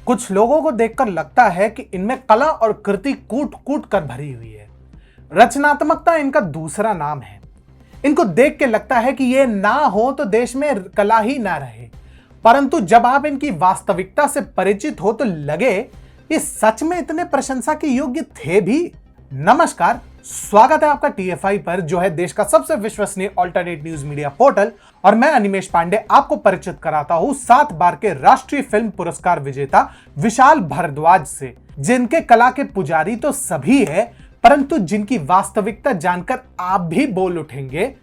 कुछ लोगों को देखकर लगता है कि इनमें कला और कृति कूट कूट कर भरी हुई है। रचनात्मकता इनका दूसरा नाम है। इनको देख के लगता है कि ये ना हो तो देश में कला ही ना रहे, परंतु जब आप इनकी वास्तविकता से परिचित हो तो लगे ये सच में इतने प्रशंसा के योग्य थे भी। नमस्कार, स्वागत है आपका टीएफआई पर, जो है देश का सबसे विश्वसनीय ऑल्टरनेट न्यूज मीडिया पोर्टल। और मैं अनिमेश पांडे आपको परिचित कराता हूं 7 बार के राष्ट्रीय फिल्म पुरस्कार विजेता विशाल भारद्वाज से, जिनके कला के पुजारी तो सभी है, परंतु जिनकी वास्तविकता जानकर आप भी बोल उठेंगे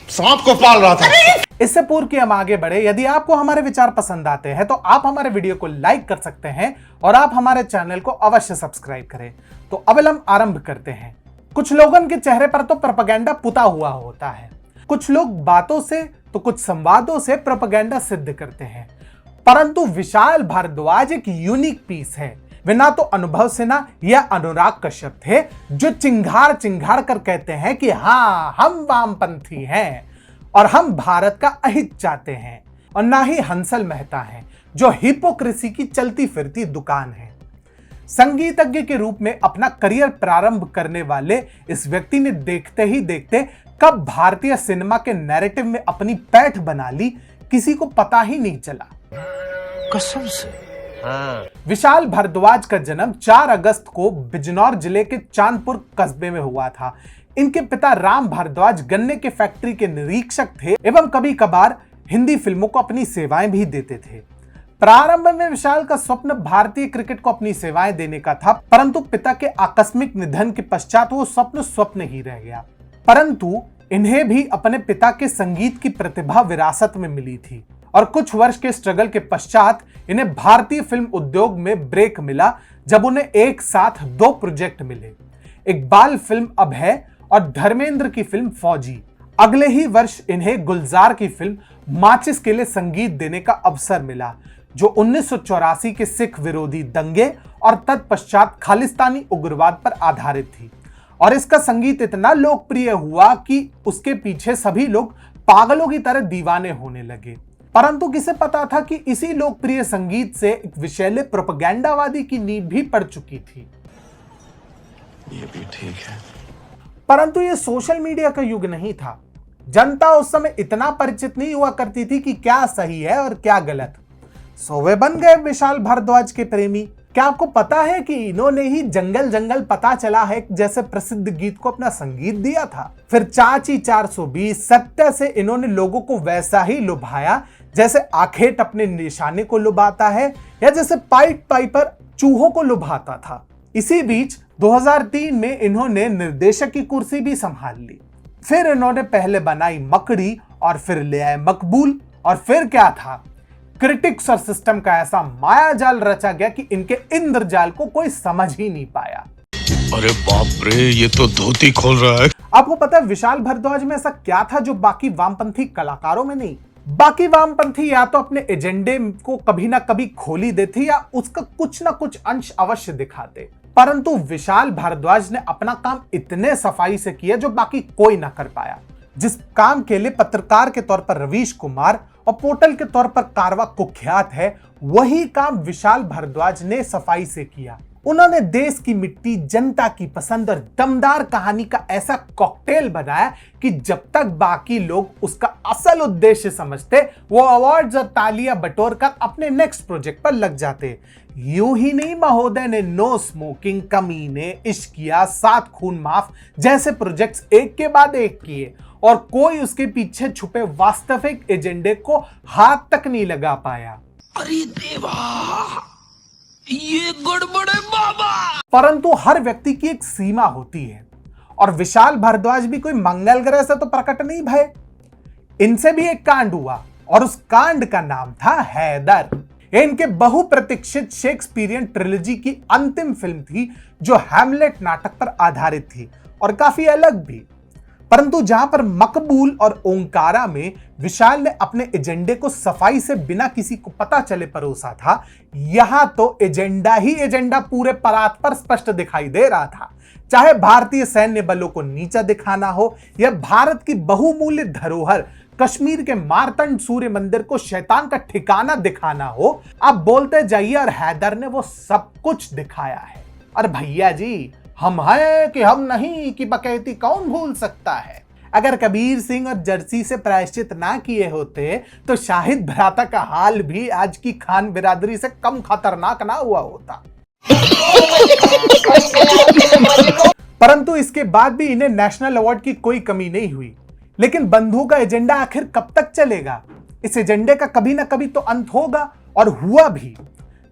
सांप को पाल रहा था। इससे पूर्व कि हम आगे बढ़े, यदि आपको हमारे विचार पसंद आते हैं तो आप हमारे वीडियो को लाइक कर सकते हैं और आप हमारे चैनल को अवश्य सब्सक्राइब करें। तो अब हम आरंभ करते हैं। कुछ लोगों के चेहरे पर तो प्रोपेगेंडा पुता हुआ होता है। कुछ लोग बातों से तो कुछ संवादों से प्रोपेगेंडा सिद्ध करते हैं, परंतु विशाल भारद्वाज एक यूनिक पीस है। वे ना तो अनुभव सिन्हा या अनुराग कश्यप थे, जो चिंगार चिंगार कर कहते हैं कि हाँ, हम वामपंथी हैं और हम भारत का अहित चाहते हैं, और ना ही हंसल मेहता हैं, जो हिपोक्रेसी की चलती फिरती दुकान है। संगीतज्ञ के रूप में अपना करियर प्रारंभ करने वाले इस व्यक्ति ने देखते ही देखते कब भारतीय सिनेमा के नैरेटिव में अपनी पैठ बना ली, किसी को पता ही नहीं चला। कसम से। विशाल भारद्वाज का जन्म 4 अगस्त को बिजनौर जिले के चांदपुर कस्बे में हुआ था। इनके पिता राम भारद्वाज गन्ने के फैक्ट्री के निरीक्षक थे एवं कभी कभार हिंदी फिल्मों को अपनी सेवाएं भी देते थे। प्रारंभ में विशाल का स्वप्न भारतीय क्रिकेट को अपनी सेवाएं देने का था, परंतु पिता के आकस्मिक निधन के पश्चात वो स्वप्न ही रह गया। परंतु इन्हें भी अपने पिता के संगीत की प्रतिभा विरासत में मिली थी, और कुछ वर्ष के स्ट्रगल के पश्चात इन्हें भारतीय फिल्म उद्योग में ब्रेक मिला, जब उन्हें एक साथ 2 प्रोजेक्ट मिले, एक बाल फिल्म अभय और धर्मेंद्र की फिल्म फौजी। अगले ही वर्ष इन्हें गुलजार की फिल्म माचिस के लिए संगीत देने का अवसर मिला, जो 1984 के सिख विरोधी दंगे और तत्पश्चात खालिस्तानी उग्रवाद पर आधारित थी। और इसका संगीत इतना लोकप्रिय हुआ कि उसके पीछे सभी लोग पागलों की तरह दीवाने होने लगे। परंतु किसे पता था कि इसी लोकप्रिय संगीत से एक विषैले प्रोपेगेंडावादी की नींव भी पड़ चुकी थी। ये भी ठीक है। परंतु ये सोशल मीडिया का युग नहीं था। जनता उस समय इतना परिचित नहीं हुआ करती थी कि क्या सही है और क्या गलत। सो वे बन गए विशाल भारद्वाज के प्रेमी। क्या आपको पता है कि इन्होंने ही जंगल जंगल पता चला है जैसे प्रसिद्ध गीत को अपना संगीत दिया था। फिर चाची 420 सत्य से इन्होंने लोगों को वैसा ही लुभाया जैसे आखेट अपने निशाने को लुभाता है, या जैसे पाइट पाइपर चूहों को लुभाता था। इसी बीच 2003 में इन्होंने निर्देशक की कुर्सी भी संभाल ली। फिर इन्होंने पहले बनाई मकड़ी और फिर ले आए मकबूल, और फिर क्या था, क्रिटिक्स और सिस्टम का ऐसा माया जाल रचा गया कि इनके इंद्रजाल को कोई समझ ही नहीं पाया। अरे बाप रे, ये तो धोती खोल रहा है। आपको पता है विशाल भारद्वाज में ऐसा क्या था जो बाकी वामपंथी कलाकारों में नहीं? बाकी वामपंथी या तो अपने एजेंडे को कभी ना कभी खोली देते या उसका कुछ ना कुछ अंश अवश्य दिखाते, परंतु विशाल भारद्वाज ने अपना काम इतने सफाई से किया जो बाकी कोई ना कर पाया। जिस काम के लिए पत्रकार के तौर पर रवीश कुमार और पोर्टल के तौर पर कारवा कुख्यात है, वही काम विशाल भारद्वाज ने सफाई से किया। उन्होंने देश की मिट्टी, जनता की पसंद और दमदार कहानी का ऐसा कॉकटेल बनाया कि जब तक बाकी लोग उसका असल उद्देश्य समझते, वो अवार्ड्स और तालियां बटोर कर अपने नेक्स्ट प्रोजेक्ट पर लग जाते। यूं ही नहीं, महोदय ने नो स्मोकिंग, कमीने, इश्किया, 7 खून माफ जैसे प्रोजेक्ट्स एक के बाद एक किए, और कोई उसके पीछे छुपे वास्तविक एजेंडे को हाथ तक नहीं लगा पाया। अरे देवा, ये गड़बड़ है बाबा। परंतु हर व्यक्ति की एक सीमा होती है, और विशाल भारद्वाज भी कोई मंगल ग्रह से तो प्रकट नहीं भय। इनसे भी एक कांड हुआ, और उस कांड का नाम था हैदर। इनके बहुप्रतीक्षित शेक्सपियरियन ट्रिलॉजी की अंतिम फिल्म थी, जो हैमलेट नाटक पर आधारित थी और काफी अलग भी। परंतु जहां पर मकबूल और ओंकारा में विशाल ने अपने एजेंडे को सफाई से बिना किसी को पता चले परोसा था। यहां तो एजेंडा ही एजेंडा पूरे परात पर स्पष्ट दिखाई दे रहा था। चाहे भारतीय सैन्य बलों को नीचा दिखाना हो या भारत की बहुमूल्य धरोहर कश्मीर के मार्तंड सूर्य मंदिर को शैतान का ठिकाना दिखाना हो, आप बोलते जाइए और हैदर ने वो सब कुछ दिखाया है। और भैया जी, हम हैं कि हम नहीं की बकैती कौन भूल सकता है। अगर कबीर सिंह और जर्सी से प्रायश्चित ना किए होते तो शाहिद भ्राता का हाल भी आज की खान बिरादरी से कम खतरनाक ना हुआ होता। परंतु इसके बाद भी इन्हें नेशनल अवार्ड की कोई कमी नहीं हुई। लेकिन बंधुओं का एजेंडा आखिर कब तक चलेगा? इस एजेंडे का कभी ना कभी तो अंत होगा, और हुआ भी।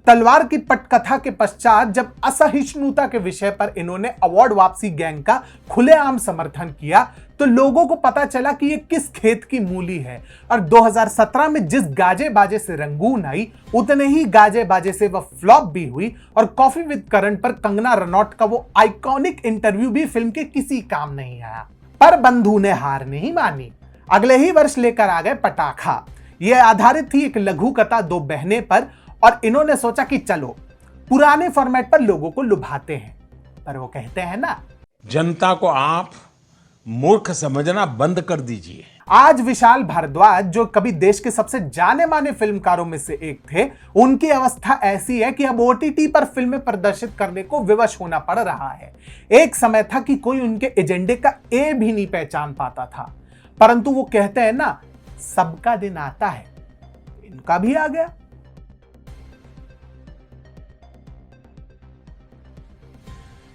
तलवार की पटकथा के पश्चात जब असहिष्णुता के विषय पर इन्होंने अवार्ड वापसी गैंग का खुलेआम समर्थन किया तो लोगों को पता चला कि ये किस खेत की मूली है। और 2017 में जिस गाजे बाजे से रंगून आई, उतने ही गाजे बाजे से वह फ्लॉप भी हुई और कॉफी विद करण पर कंगना रनौत का वो आइकॉनिक इंटरव्यू भी फिल्म के किसी काम नहीं आया। पर बंधु ने हार नहीं मानी। अगले ही वर्ष लेकर आ गए पटाखा। यह आधारित थी एक लघु कथा दो बहनें पर, और इन्होंने सोचा कि चलो पुराने फॉर्मेट पर लोगों को लुभाते हैं। पर वो कहते हैं ना, जनता को आप मूर्ख समझना बंद कर दीजिए। आज विशाल भारद्वाज, जो कभी देश के सबसे जाने माने फिल्मकारों में से एक थे, उनकी अवस्था ऐसी है कि अब ओटीटी पर फिल्में प्रदर्शित करने को विवश होना पड़ रहा है। एक समय था कि कोई उनके एजेंडे का ए भी नहीं पहचान पाता था। परंतु वो कहते हैं ना, सबका दिन आता है, इनका भी आ गया।